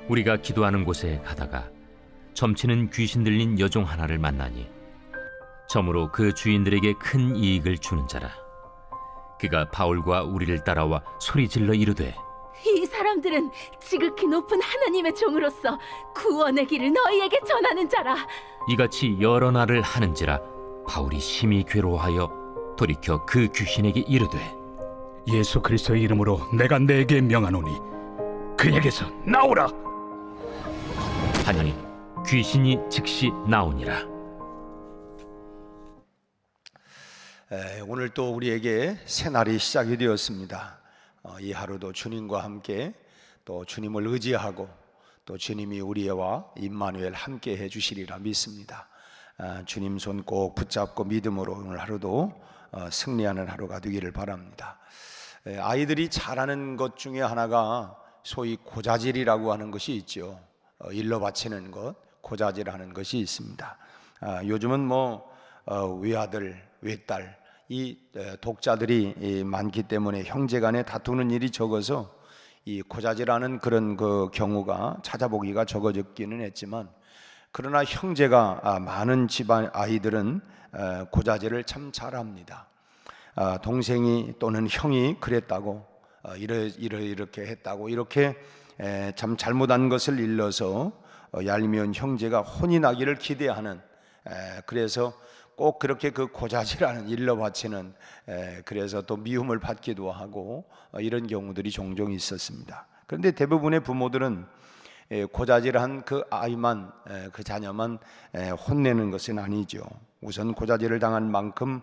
우리가 기도하는 곳에 가다가 점치는 귀신 들린 여종 하나를 만나니 점으로 그 주인들에게 큰 이익을 주는 자라. 그가 바울과 우리를 따라와 소리질러 이르되 이 사람들은 지극히 높은 하나님의 종으로서 구원의 길을 너희에게 전하는 자라. 이같이 여러 날을 하는지라 바울이 심히 괴로워하여 돌이켜 그 귀신에게 이르되 예수 그리스도의 이름으로 내가 네게 명하노니 그에게서 나오라. 하니 귀신이 즉시 나오니라. 오늘 또 우리에게 새날이 시작이 되었습니다. 이 하루도 주님과 함께 또 주님을 의지하고 또 주님이 우리와 임마누엘 함께 해주시리라 믿습니다. 주님 손 꼭 붙잡고 믿음으로 오늘 하루도 승리하는 하루가 되기를 바랍니다. 아이들이 잘하는 것 중에 하나가 소위 고자질이라고 하는 것이 있죠. 일러 바치는 것, 고자질하는 것이 있습니다. 요즘은 외아들, 외딸 이 독자들이 많기 때문에 형제간에 다투는 일이 적어서 이 고자질하는 그런 그 경우가 찾아보기가 적어졌기는 했지만, 그러나 형제가 많은 집안 아이들은 고자질을 참 잘합니다. 동생이 또는 형이 그랬다고 이렇게 했다고 이렇게 참 잘못한 것을 일러서 얄미운 형제가 혼이 나기를 기대하는, 그래서 꼭 그렇게 그 고자질하는 일러 바치는, 그래서 또 미움을 받기도 하고 이런 경우들이 종종 있었습니다. 그런데 대부분의 부모들은 고자질한 그 아이만, 그 자녀만 혼내는 것은 아니죠. 우선 고자질을 당한 만큼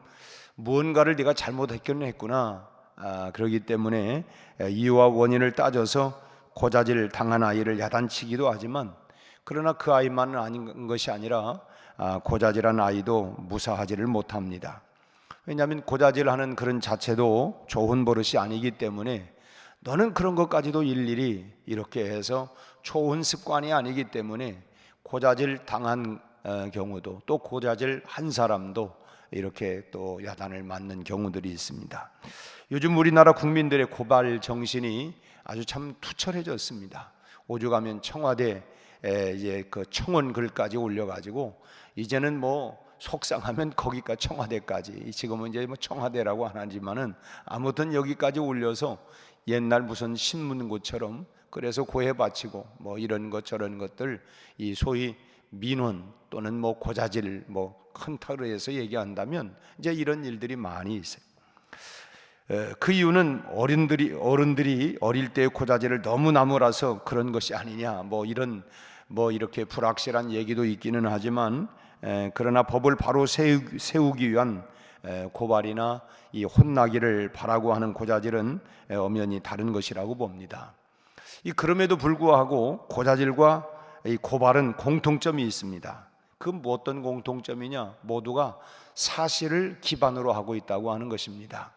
무언가를 네가 잘못했기는 했구나, 그렇기 때문에 이유와 원인을 따져서 고자질 당한 아이를 야단치기도 하지만, 그러나 그 아이만은 아닌 것이 아니라 고자질한 아이도 무사하지를 못합니다. 왜냐하면 고자질하는 그런 자체도 좋은 버릇이 아니기 때문에, 너는 그런 것까지도 일일이 이렇게 해서 좋은 습관이 아니기 때문에 고자질 당한 경우도, 또 고자질 한 사람도 이렇게 또 야단을 맞는 경우들이 있습니다. 요즘 우리나라 국민들의 고발 정신이 아주 참 투철해졌습니다. 오죽하면 청와대 이제 그 청원 글까지 올려가지고 이제는 속상하면 거기까지 청와대까지, 지금은 이제 청와대라고 안 하지만은 아무튼 여기까지 올려서 옛날 무슨 신문고처럼 그래서 고해 바치고 이런 것 저런 것들, 이 소위 민원 또는 고자질 큰 틀로 해서 얘기한다면 이제 이런 일들이 많이 있어요. 그 이유는 어른들이 어릴 때의 고자질을 너무 나무라서 그런 것이 아니냐, 이렇게 불확실한 얘기도 있기는 하지만, 그러나 법을 바로 세우기 위한 고발이나 이 혼나기를 바라고 하는 고자질은 엄연히 다른 것이라고 봅니다. 그럼에도 불구하고 고자질과 이 고발은 공통점이 있습니다. 그 어떤 공통점이냐? 모두가 사실을 기반으로 하고 있다고 하는 것입니다.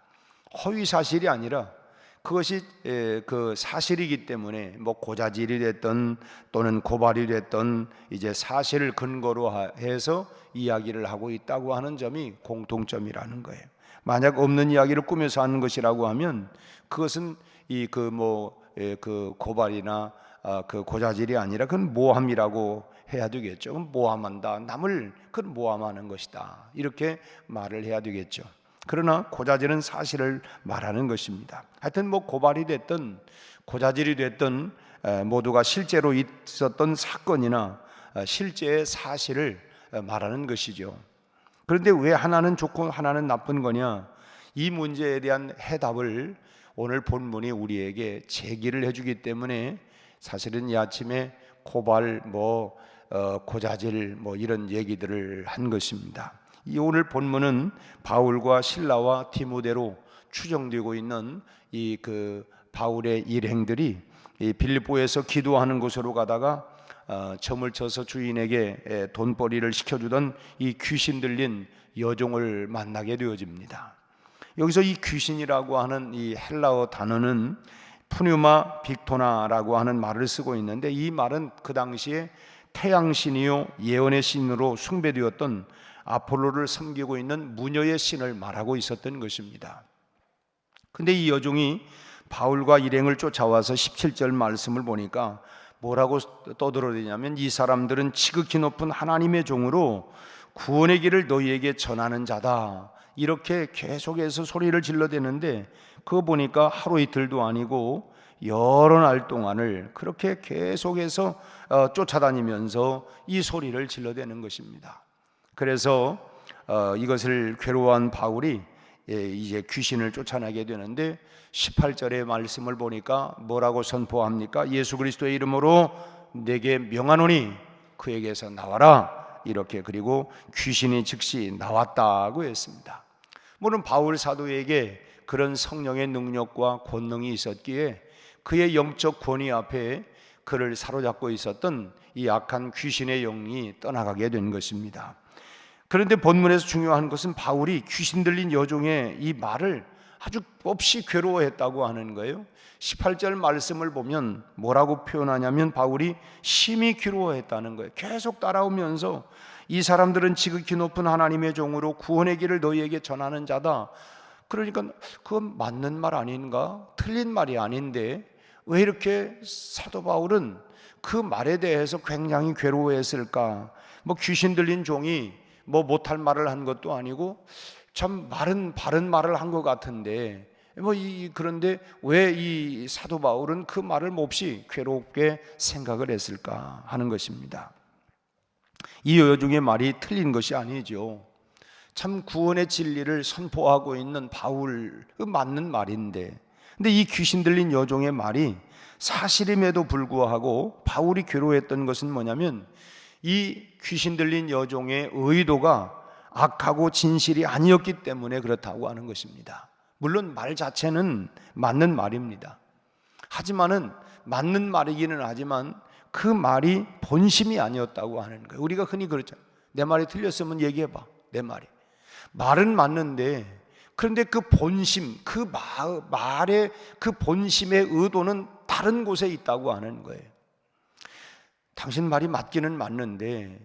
허위 사실이 아니라 그것이 그 사실이기 때문에 고자질이 됐든 또는 고발이 됐든 이제 사실을 근거로 해서 이야기를 하고 있다고 하는 점이 공통점이라는 거예요. 만약 없는 이야기를 꾸며서 하는 것이라고 하면 그것은 그 고발이나 그 고자질이 아니라 그건 모함이라고 해야 되겠죠. 그럼 모함한다, 남을 그건 모함하는 것이다, 이렇게 말을 해야 되겠죠. 그러나 고자질은 사실을 말하는 것입니다. 하여튼 고발이 됐든 고자질이 됐든 모두가 실제로 있었던 사건이나 실제의 사실을 말하는 것이죠. 그런데 왜 하나는 좋고 하나는 나쁜 거냐? 이 문제에 대한 해답을 오늘 본문이 우리에게 제기를 해주기 때문에 사실은 이 아침에 고발, 고자질 이런 얘기들을 한 것입니다. 이 오늘 본문은 바울과 실라와 디모데로 추정되고 있는 그 바울의 일행들이 이 빌립보에서 기도하는 곳으로 가다가 점을 쳐서 주인에게 돈벌이를 시켜주던 이 귀신 들린 여종을 만나게 되어집니다. 여기서 이 귀신이라고 하는 이 헬라어 단어는 푸뉴마 빅토나라고 하는 말을 쓰고 있는데, 이 말은 그 당시에 태양신이요 예언의 신으로 숭배되었던 아폴로를 섬기고 있는 무녀의 신을 말하고 있었던 것입니다. 근데 이 여종이 바울과 일행을 쫓아와서 17절 말씀을 보니까 뭐라고 떠들어대냐면 이 사람들은 지극히 높은 하나님의 종으로 구원의 길을 너희에게 전하는 자다. 이렇게 계속해서 소리를 질러대는데 그거 보니까 하루 이틀도 아니고 여러 날 동안을 그렇게 계속해서 쫓아다니면서 이 소리를 질러대는 것입니다. 그래서 이것을 괴로워한 바울이 이제 귀신을 쫓아내게 되는데 18절의 말씀을 보니까 뭐라고 선포합니까? 예수 그리스도의 이름으로 내게 명하노니 그에게서 나와라. 이렇게 그리고 귀신이 즉시 나왔다고 했습니다. 물론 바울 사도에게 그런 성령의 능력과 권능이 있었기에 그의 영적 권위 앞에 그를 사로잡고 있었던 이 악한 귀신의 영이 떠나가게 된 것입니다. 그런데 본문에서 중요한 것은 바울이 귀신 들린 여종의 이 말을 아주 몹시 괴로워했다고 하는 거예요. 18절 말씀을 보면 뭐라고 표현하냐면 바울이 심히 괴로워했다는 거예요. 계속 따라오면서 이 사람들은 지극히 높은 하나님의 종으로 구원의 길을 너희에게 전하는 자다. 그러니까 그건 맞는 말 아닌가? 틀린 말이 아닌데 왜 이렇게 사도 바울은 그 말에 대해서 굉장히 괴로워했을까? 뭐 귀신 들린 종이 뭐 못할 말을 한 것도 아니고 참 말은 바른 말을 한 것 같은데 그런데 왜 이 사도 바울은 그 말을 몹시 괴롭게 생각을 했을까 하는 것입니다. 이 여종의 말이 틀린 것이 아니죠. 참 구원의 진리를 선포하고 있는 바울 맞는 말인데 근데 이 귀신 들린 여종의 말이 사실임에도 불구하고 바울이 괴로워했던 것은 뭐냐면 이 귀신 들린 여종의 의도가 악하고 진실이 아니었기 때문에 그렇다고 하는 것입니다. 물론 말 자체는 맞는 말입니다. 하지만은 맞는 말이기는 하지만 그 말이 본심이 아니었다고 하는 거예요. 우리가 흔히 그러잖아요. 내 말이 틀렸으면 얘기해봐. 내 말은 맞는데 그런데 그 본심, 그 말의 그 본심의 의도는 다른 곳에 있다고 하는 거예요. 당신 말이 맞기는 맞는데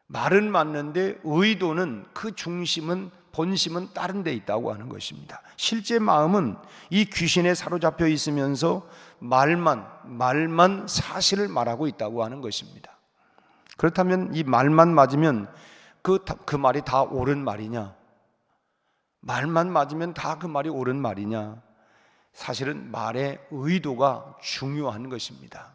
말은 맞는데 의도는 그 중심은 본심은 다른 데 있다고 하는 것입니다. 실제 마음은 이 귀신에 사로잡혀 있으면서 말만 사실을 말하고 있다고 하는 것입니다. 그렇다면 이 말만 맞으면 그 말이 다 옳은 말이냐? 말만 맞으면 다 그 말이 옳은 말이냐? 사실은 말의 의도가 중요한 것입니다.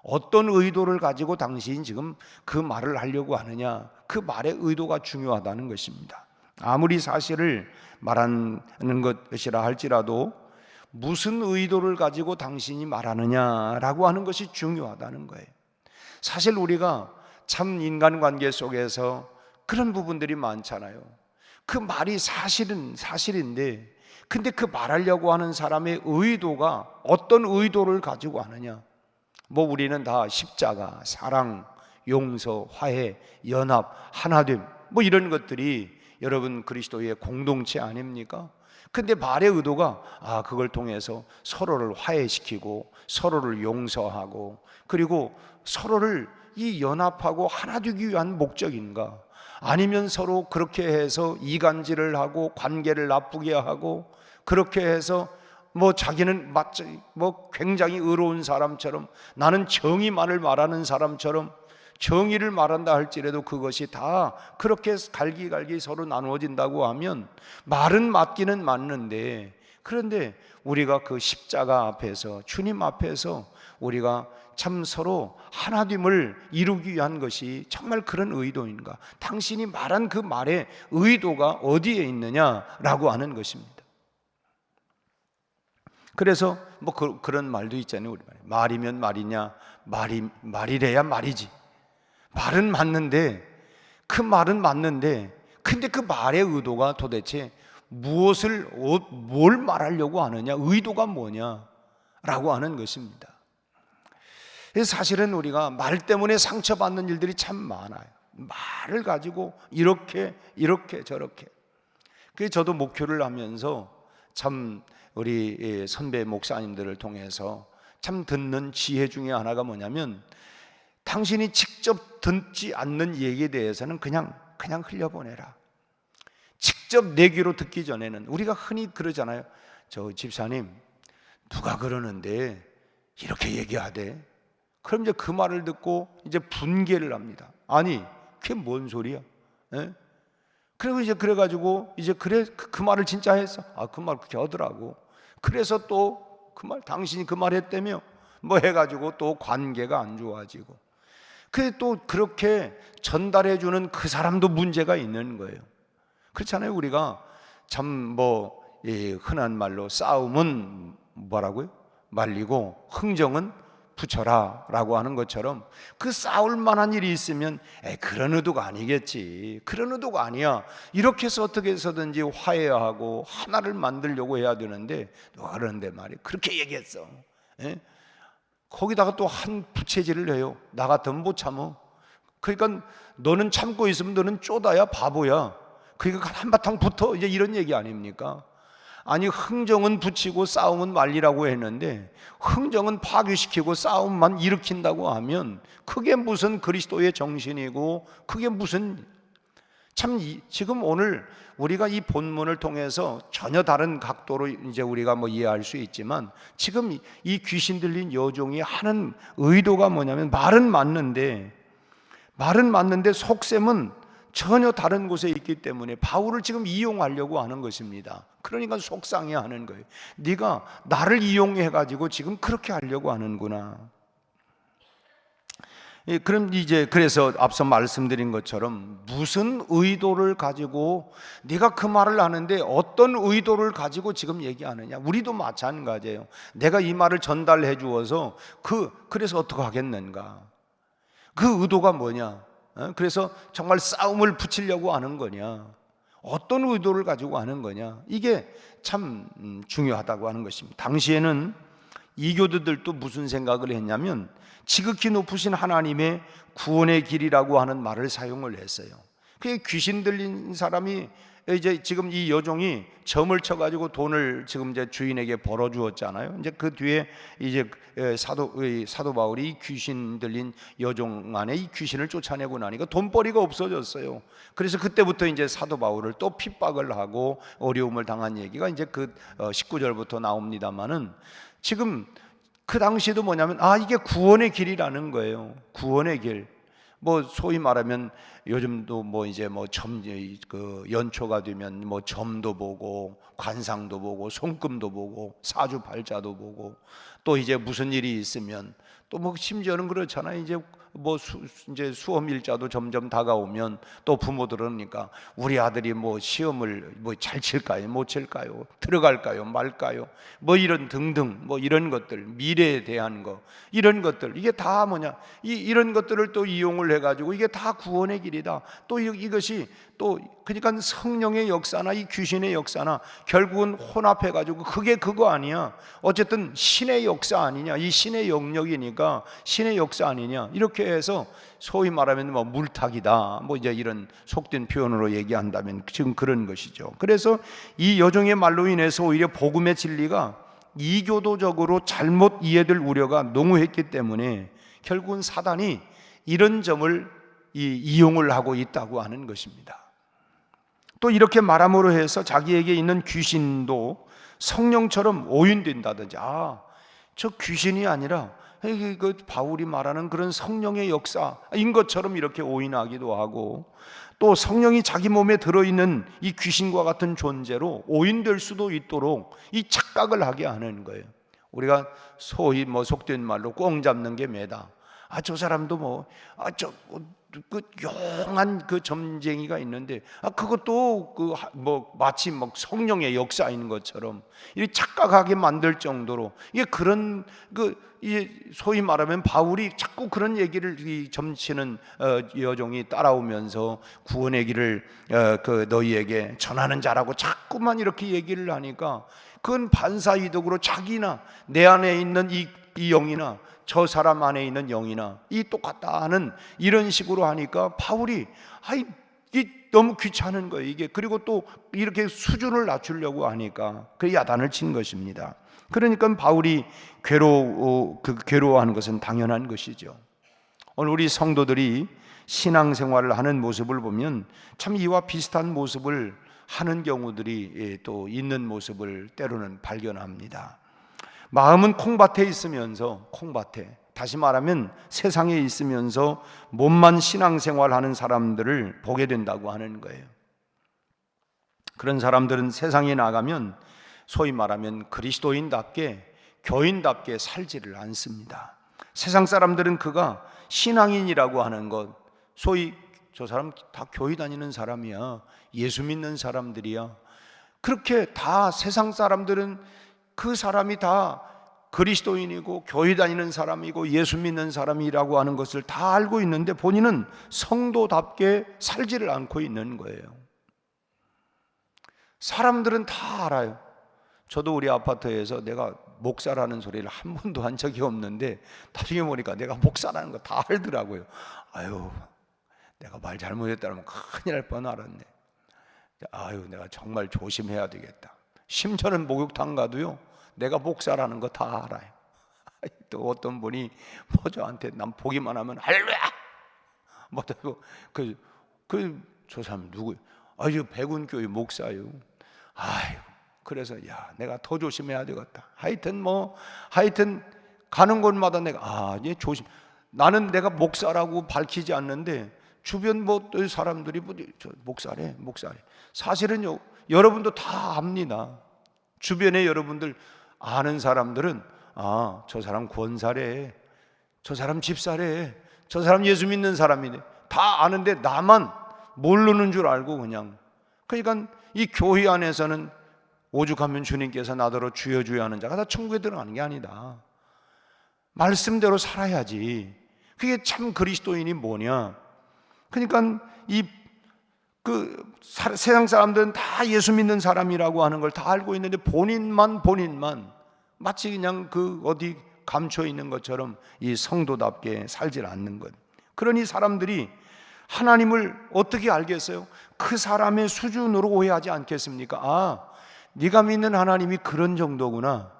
어떤 의도를 가지고 당신이 지금 그 말을 하려고 하느냐, 그 말의 의도가 중요하다는 것입니다. 아무리 사실을 말하는 것이라 할지라도 무슨 의도를 가지고 당신이 말하느냐라고 하는 것이 중요하다는 거예요. 사실 우리가 참 인간관계 속에서 그런 부분들이 많잖아요. 그 말이 사실은 사실인데 근데 그 말하려고 하는 사람의 의도가 어떤 의도를 가지고 하느냐. 뭐 우리는 다 십자가, 사랑, 용서, 화해, 연합, 하나됨 뭐 이런 것들이 여러분 그리스도의 공동체 아닙니까? 근데 말의 의도가 그걸 통해서 서로를 화해시키고 서로를 용서하고 그리고 서로를 이 연합하고 하나 되기 위한 목적인가? 아니면 서로 그렇게 해서 이간질을 하고 관계를 나쁘게 하고 그렇게 해서 뭐 자기는 굉장히 의로운 사람처럼 나는 정의만을 말하는 사람처럼 정의를 말한다 할지라도 그것이 다 그렇게 갈기갈기 서로 나누어진다고 하면 말은 맞기는 맞는데 그런데 우리가 그 십자가 앞에서 주님 앞에서 우리가 참 서로 하나됨을 이루기 위한 것이 정말 그런 의도인가? 당신이 말한 그 말의 의도가 어디에 있느냐라고 하는 것입니다. 그래서 뭐 그런 말도 있잖아요. 우리 말이면 말이냐, 말이래야 말이지. 말은 맞는데 그 말은 맞는데 근데 그 말의 의도가 도대체 뭘 말하려고 하느냐, 의도가 뭐냐라고 하는 것입니다. 사실은 우리가 말 때문에 상처받는 일들이 참 많아요. 말을 가지고 이렇게 저렇게. 그래서 저도 목회를 하면서 참 우리 선배 목사님들을 통해서 참 듣는 지혜 중에 하나가 뭐냐면 당신이 직접 듣지 않는 얘기에 대해서는 그냥 흘려보내라. 직접 내 귀로 듣기 전에는 우리가 흔히 그러잖아요. 저 집사님 누가 그러는데 이렇게 얘기하대. 그럼 이제 그 말을 듣고 이제 분개를 합니다. 아니, 그게 뭔 소리야? 예? 그리고 이제 그래가지고 이제 그래 그 말을 진짜 했어. 아, 그 말 그렇게 하더라고. 그래서 또 그 말 당신이 그 말 했다며 뭐 해가지고 또 관계가 안 좋아지고. 그게 또 그렇게 전달해주는 그 사람도 문제가 있는 거예요. 그렇잖아요. 우리가 참 흔한 말로 싸움은 뭐라고요? 말리고 흥정은 붙여라 라고 하는 것처럼 그 싸울 만한 일이 있으면 그런 의도가 아니겠지, 그런 의도가 아니야, 이렇게 해서 어떻게 해서든지 화해하고 하나를 만들려고 해야 되는데 누가 그러는데 말이야 그렇게 얘기했어. 거기다가 또 한 부채질을 해요. 나 같으면 못 참어. 그러니까 너는 참고 있으면 너는 쪼다야, 바보야. 그러니까 한바탕 붙어, 이제 이런 얘기 아닙니까? 아니, 흥정은 붙이고 싸움은 말리라고 했는데 흥정은 파괴시키고 싸움만 일으킨다고 하면 그게 무슨 그리스도의 정신이고 그게 무슨 지금 오늘 우리가 이 본문을 통해서 전혀 다른 각도로 이제 우리가 이해할 수 있지만 지금 이 귀신 들린 여종이 하는 의도가 뭐냐면 말은 맞는데 속셈은 전혀 다른 곳에 있기 때문에 바울을 지금 이용하려고 하는 것입니다. 그러니까 속상해하는 거예요. 네가 나를 이용해가지고 지금 그렇게 하려고 하는구나. 그럼 이제 그래서 앞서 말씀드린 것처럼 무슨 의도를 가지고 네가 그 말을 하는데 어떤 의도를 가지고 지금 얘기하느냐. 우리도 마찬가지예요. 내가 이 말을 전달해 주어서 그래서 어떻게 하겠는가. 그 의도가 뭐냐. 그래서 정말 싸움을 붙이려고 하는 거냐, 어떤 의도를 가지고 하는 거냐, 이게 참 중요하다고 하는 것입니다. 당시에는 이교도들도 무슨 생각을 했냐면 지극히 높으신 하나님의 구원의 길이라고 하는 말을 사용을 했어요. 그게 귀신 들린 사람이 이제 지금 이 여종이 점을 쳐가지고 돈을 지금 이제 주인에게 벌어 주었잖아요. 이제 그 뒤에 이제 사도 바울이 귀신 들린 여종 안에 이 귀신을 쫓아내고 나니까 돈벌이가 없어졌어요. 그래서 그때부터 이제 사도 바울을 또 핍박을 하고 어려움을 당한 얘기가 이제 19절부터 나옵니다만은 지금 그 당시에도 뭐냐면 이게 구원의 길이라는 거예요. 구원의 길. 소위 말하면 요즘도 연초가 되면 점도 보고 관상도 보고 손금도 보고 사주팔자도 보고 또 이제 무슨 일이 있으면 또 심지어는 그렇잖아요. 이제 수험일자도 점점 다가오면 또 부모들은 그러니까 우리 아들이 시험을 잘 칠까요, 못 칠까요, 들어갈까요, 말까요, 이런 등등 이런 것들, 미래에 대한 거, 이런 것들, 이게 다 뭐냐, 이런 것들을 또 이용을 해가지고 이게 다 구원의 길이다. 또 이것이 또 그러니까 성령의 역사나 이 귀신의 역사나 결국은 혼합해가지고 그게 그거 아니야. 어쨌든 신의 역사 아니냐, 이 신의 영역이니까 신의 역사 아니냐, 이렇게 해서 소위 말하면 물타기다, 이제 이런 속된 표현으로 얘기한다면 지금 그런 것이죠. 그래서 이 여종의 말로 인해서 오히려 복음의 진리가 이교도적으로 잘못 이해될 우려가 농후했기 때문에 결국은 사단이 이런 점을 이용을 하고 있다고 하는 것입니다. 또 이렇게 말함으로 해서 자기에게 있는 귀신도 성령처럼 오인된다든지, 저 귀신이 아니라 그 바울이 말하는 그런 성령의 역사인 것처럼 이렇게 오인하기도 하고, 또 성령이 자기 몸에 들어있는 이 귀신과 같은 존재로 오인될 수도 있도록 이 착각을 하게 하는 거예요. 우리가 소위 속된 말로 꽁 잡는 게 매다. 저 사람도 용한 점쟁이가 있는데 그것도 마치 성령의 역사인 것처럼 이렇게 착각하게 만들 정도로 이게 그런 소위 말하면 바울이 자꾸 그런 얘기를 이 점치는 여종이 따라오면서 구원의 길을 너희에게 전하는 자라고 자꾸만 이렇게 얘기를 하니까 그건 반사이득으로 자기나 내 안에 있는 이 영이나 저 사람 안에 있는 영이나 이 똑같다 하는 이런 식으로 하니까 바울이 너무 귀찮은 거예요, 이게. 그리고 또 이렇게 수준을 낮추려고 하니까 그 야단을 친 것입니다. 그러니까 바울이 괴로워하는 것은 당연한 것이죠. 오늘 우리 성도들이 신앙생활을 하는 모습을 보면 참 이와 비슷한 모습을 하는 경우들이 또 있는 모습을 때로는 발견합니다. 마음은 콩밭에 있으면서 다시 말하면 세상에 있으면서 몸만 신앙생활하는 사람들을 보게 된다고 하는 거예요. 그런 사람들은 세상에 나가면 소위 말하면 그리스도인답게 교인답게 살지를 않습니다. 세상 사람들은 그가 신앙인이라고 하는 것, 소위 저 사람 다 교회 다니는 사람이야, 예수 믿는 사람들이야, 그렇게 다 세상 사람들은 그 사람이 다 그리스도인이고 교회 다니는 사람이고 예수 믿는 사람이라고 하는 것을 다 알고 있는데 본인은 성도답게 살지를 않고 있는 거예요. 사람들은 다 알아요. 저도 우리 아파트에서 내가 목사라는 소리를 한 번도 한 적이 없는데 나중에 보니까 내가 목사라는 거 다 알더라고요. 아유, 내가 말 잘못했다면 큰일 날 뻔 알았네. 아유, 내가 정말 조심해야 되겠다. 심지어는 목욕탕 가도요, 내가 목사라는 거 다 알아요. 또 어떤 분이 뭐 저한테 난 보기만 하면 할렐루야! 뭐 저 사람 누구요? 아유, 백운교회 목사요. 아유, 그래서 야, 내가 더 조심해야 되겠다. 하여튼 가는 곳마다 내가 이제 조심. 나는 내가 목사라고 밝히지 않는데 주변 또 사람들이 저 목사래. 사실은요, 여러분도 다 압니다. 주변에 여러분들 아는 사람들은 저 사람 권사래, 저 사람 집사래, 저 사람 예수 믿는 사람이네, 다 아는데 나만 모르는 줄 알고 그냥. 그러니까 이 교회 안에서는 오죽하면 주님께서 나더러 주여 주여 하는 자가 다 천국에 들어가는 게 아니다. 말씀대로 살아야지. 그게 참 그리스도인이 뭐냐. 그러니까 세상 사람들은 다 예수 믿는 사람이라고 하는 걸 다 알고 있는데 본인만 마치 그냥 어디 감춰 있는 것처럼 이 성도답게 살질 않는 것. 그러니 사람들이 하나님을 어떻게 알겠어요? 그 사람의 수준으로 오해하지 않겠습니까? 네가 믿는 하나님이 그런 정도구나.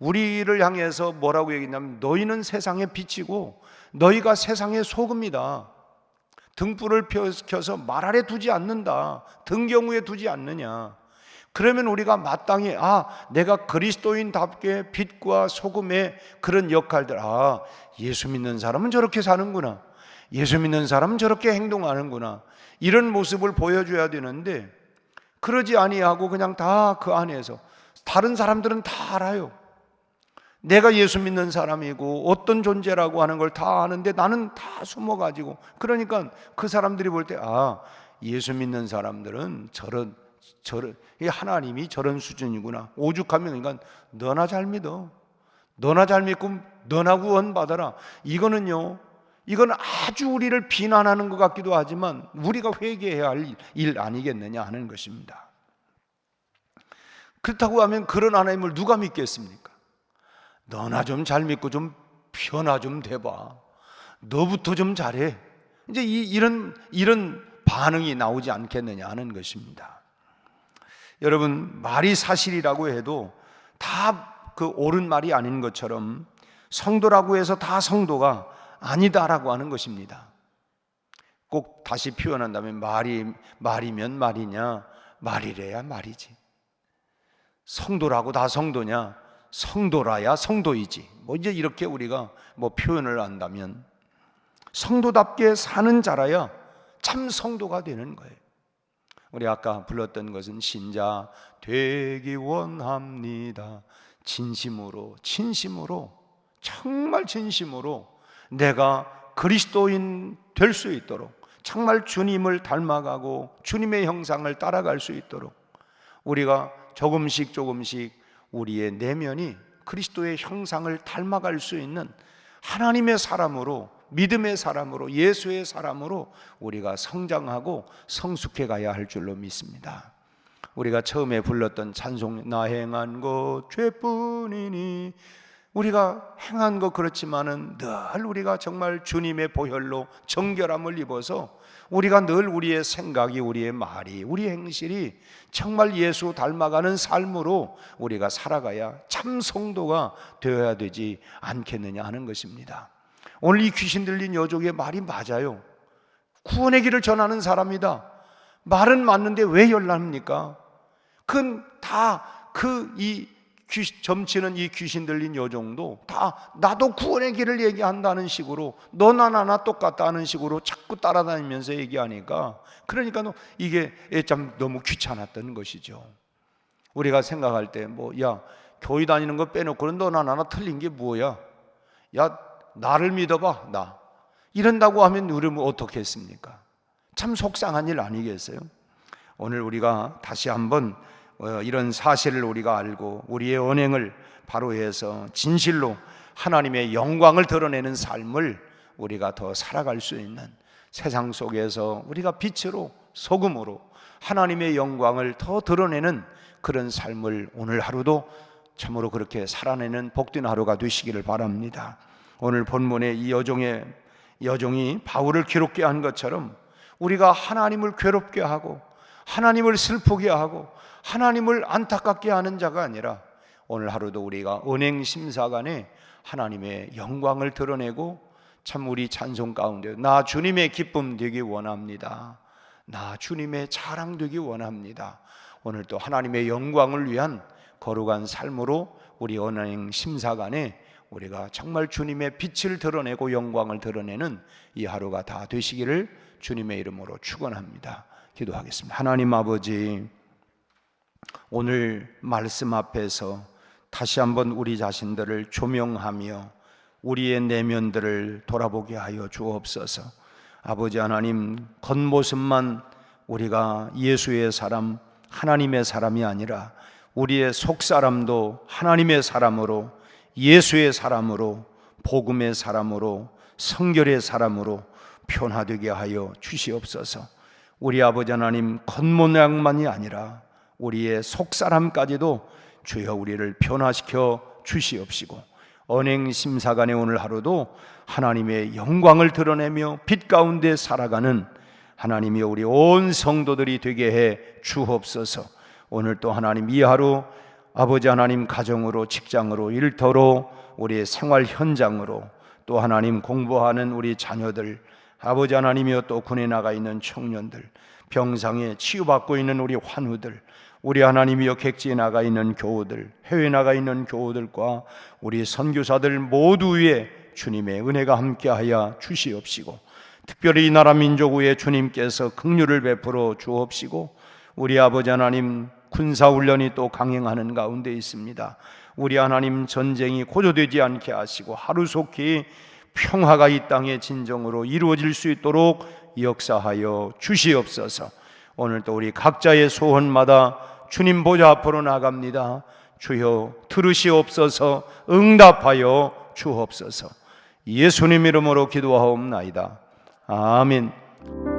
우리를 향해서 뭐라고 얘기했냐면 너희는 세상의 빛이고 너희가 세상의 소금이다. 등불을 켜서 말 아래 두지 않는다. 등경우에 두지 않느냐. 그러면 우리가 마땅히 내가 그리스도인답게 빛과 소금의 그런 역할들, 예수 믿는 사람은 저렇게 사는구나, 예수 믿는 사람은 저렇게 행동하는구나, 이런 모습을 보여줘야 되는데 그러지 아니하고 그냥 다 그 안에서 다른 사람들은 다 알아요. 내가 예수 믿는 사람이고 어떤 존재라고 하는 걸 다 아는데 나는 다 숨어가지고, 그러니까 그 사람들이 볼 때 예수 믿는 사람들은 저런 하나님이 저런 수준이구나. 오죽하면 그러니까 너나 잘 믿어, 너나 잘 믿고 너나 구원 받아라. 이건 아주 우리를 비난하는 것 같기도 하지만 우리가 회개해야 할 일 아니겠느냐 하는 것입니다. 그렇다고 하면 그런 하나님을 누가 믿겠습니까? 너나 좀 잘 믿고 좀 변화 좀 돼봐, 너부터 좀 잘해, 이제 이런 반응이 나오지 않겠느냐 하는 것입니다. 여러분, 말이 사실이라고 해도 다 옳은 말이 아닌 것처럼 성도라고 해서 다 성도가 아니다라고 하는 것입니다. 꼭 다시 표현한다면 말이면 말이냐, 말이래야 말이지. 성도라고 다 성도냐, 성도라야 성도이지. 이제 이렇게 우리가 표현을 한다면 성도답게 사는 자라야 참 성도가 되는 거예요. 우리 아까 불렀던 것은 신자 되기 원합니다. 진심으로 정말 진심으로 내가 그리스도인 될 수 있도록, 정말 주님을 닮아가고 주님의 형상을 따라갈 수 있도록 우리가 조금씩 우리의 내면이 그리스도의 형상을 닮아갈 수 있는 하나님의 사람으로, 믿음의 사람으로, 예수의 사람으로 우리가 성장하고 성숙해 가야 할 줄로 믿습니다. 우리가 처음에 불렀던 찬송, 나 행한 것 죄뿐이니, 우리가 행한 것 그렇지만은 늘 우리가 정말 주님의 보혈로 정결함을 입어서 우리가 늘 우리의 생각이, 우리의 말이, 우리의 행실이 정말 예수 닮아가는 삶으로 우리가 살아가야 참 성도가 되어야 되지 않겠느냐 하는 것입니다. 오늘 이 귀신 들린 여종의 말이 맞아요. 구원의 길을 전하는 사람이다. 말은 맞는데 왜 열납니까? 그건 다 이 점치는 이 귀신 들린 여종도 다 나도 구원의 길을 얘기한다는 식으로 너나 나나 똑같다 하는 식으로 자꾸 따라다니면서 얘기하니까, 그러니까 이게 참 너무 귀찮았던 것이죠. 우리가 생각할 때 야 교회 다니는 거 빼놓고는 너나 나나 틀린 게 뭐야? 야 나를 믿어봐 나, 이런다고 하면 우리 어떻게 했습니까? 참 속상한 일 아니겠어요? 오늘 우리가 다시 한번 이런 사실을 우리가 알고 우리의 언행을 바로 해서 진실로 하나님의 영광을 드러내는 삶을 우리가 더 살아갈 수 있는, 세상 속에서 우리가 빛으로 소금으로 하나님의 영광을 더 드러내는 그런 삶을 오늘 하루도 참으로 그렇게 살아내는 복된 하루가 되시기를 바랍니다. 오늘 본문의 이 여종이 바울을 괴롭게 한 것처럼 우리가 하나님을 괴롭게 하고 하나님을 슬프게 하고 하나님을 안타깝게 하는 자가 아니라 오늘 하루도 우리가 언행심사간에 하나님의 영광을 드러내고 참 우리 찬송 가운데 나 주님의 기쁨 되기 원합니다, 나 주님의 자랑 되기 원합니다. 오늘 또 하나님의 영광을 위한 거룩한 삶으로 우리 언행심사간에 우리가 정말 주님의 빛을 드러내고 영광을 드러내는 이 하루가 다 되시기를 주님의 이름으로 축원합니다. 기도하겠습니다. 하나님 아버지, 오늘 말씀 앞에서 다시 한번 우리 자신들을 조명하며 우리의 내면들을 돌아보게 하여 주옵소서. 아버지 하나님, 겉모습만 우리가 예수의 사람, 하나님의 사람이 아니라 우리의 속사람도 하나님의 사람으로, 예수의 사람으로, 복음의 사람으로, 성결의 사람으로 변화되게 하여 주시옵소서. 우리 아버지 하나님, 겉모양만이 아니라 우리의 속사람까지도 주여 우리를 변화시켜 주시옵시고, 언행심사간에 오늘 하루도 하나님의 영광을 드러내며 빛 가운데 살아가는 하나님이 우리 온 성도들이 되게 해 주옵소서. 오늘 또 하나님 이 하루 아버지 하나님 가정으로, 직장으로, 일터로, 우리의 생활 현장으로, 또 하나님 공부하는 우리 자녀들, 아버지 하나님이여 또 군에 나가 있는 청년들, 병상에 치유받고 있는 우리 환우들, 우리 하나님이여 객지에 나가 있는 교우들, 해외에 나가 있는 교우들과 우리 선교사들 모두 위에 주님의 은혜가 함께하여 주시옵시고, 특별히 이 나라 민족 위에 주님께서 긍휼을 베풀어 주옵시고, 우리 아버지 하나님 군사훈련이 또 강행하는 가운데 있습니다. 우리 하나님 전쟁이 고조되지 않게 하시고 하루속히 평화가 이 땅의 진정으로 이루어질 수 있도록 역사하여 주시옵소서. 오늘 또 우리 각자의 소원마다 주님 보좌 앞으로 나갑니다. 주여 들으시옵소서, 응답하여 주옵소서. 예수님 이름으로 기도하옵나이다. 아멘.